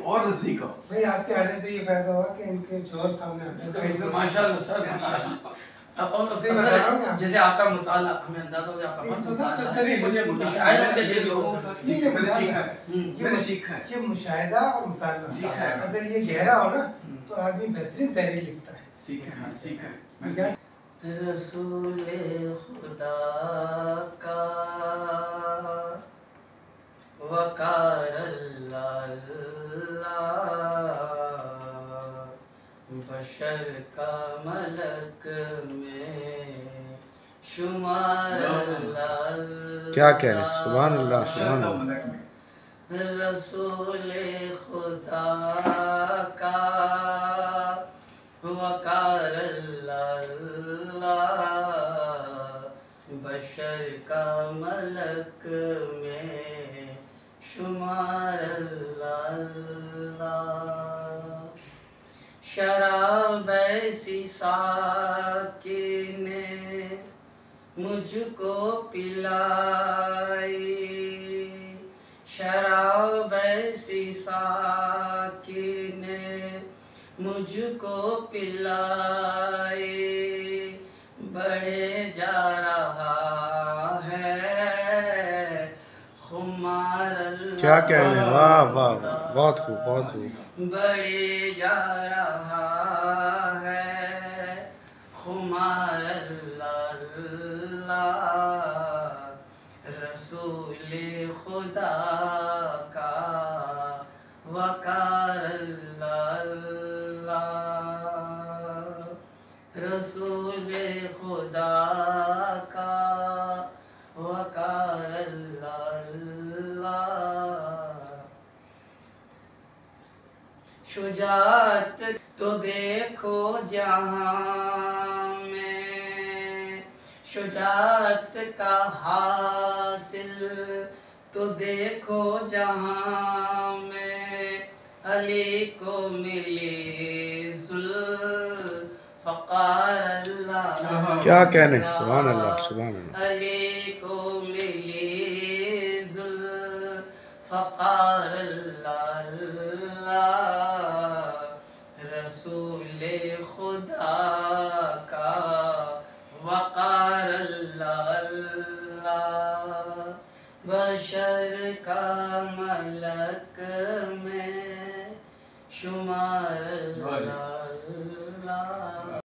اور سیکھو بھائی آپ کے آنے سے یہ فائدہ ہوا کہ ان کے شوہر سامنے آتے ہیں ماشاءاللہ سر ماشاءاللہ جیسے آپ کا مطالعہ ہمیں اندازہ ہو گیا آپ کا شاعروں کے لیے بھی ہو میں نے سیکھا ہے یہ مشاہدہ اور مطالعہ اگر یہ گہرا ہو نا تو آدمی بہترین تحریر لکھتا ہے. سیکھا ہے رسول خدا کا وقار اللہ بشر کا ملک میں شمار اللہ. کیا کہہ رہے ہیں؟ سبحان اللہ سبحان اللہ. رسول خدا کا وقار اللہ بشر کا ملک میں شمار اللہ. شراب ایسی ساقی نے مجھ کو پلائی، شراب ایسی ساقی نے مجھ کو پلائی، بڑھے جا رہا ہے خمار اللہ. کیا کہنے، واہ واہ بہت خوب بہت خوب. بڑھے جا رہا ہے خمار اللہ. رسول خدا کا وقار اللہ. رسول خدا کا وقار اللہ. شجاعت تو دیکھو جہاں میں، شجاعت کا حاصل تو دیکھو جہاں میں، علی کو ملی ذوالفقار اللہ. کیا کہنے، سبحان اللہ سبحان اللہ. علی کو ملی ذوالفقار اللہ. رسول خدا کا وقار اللہ.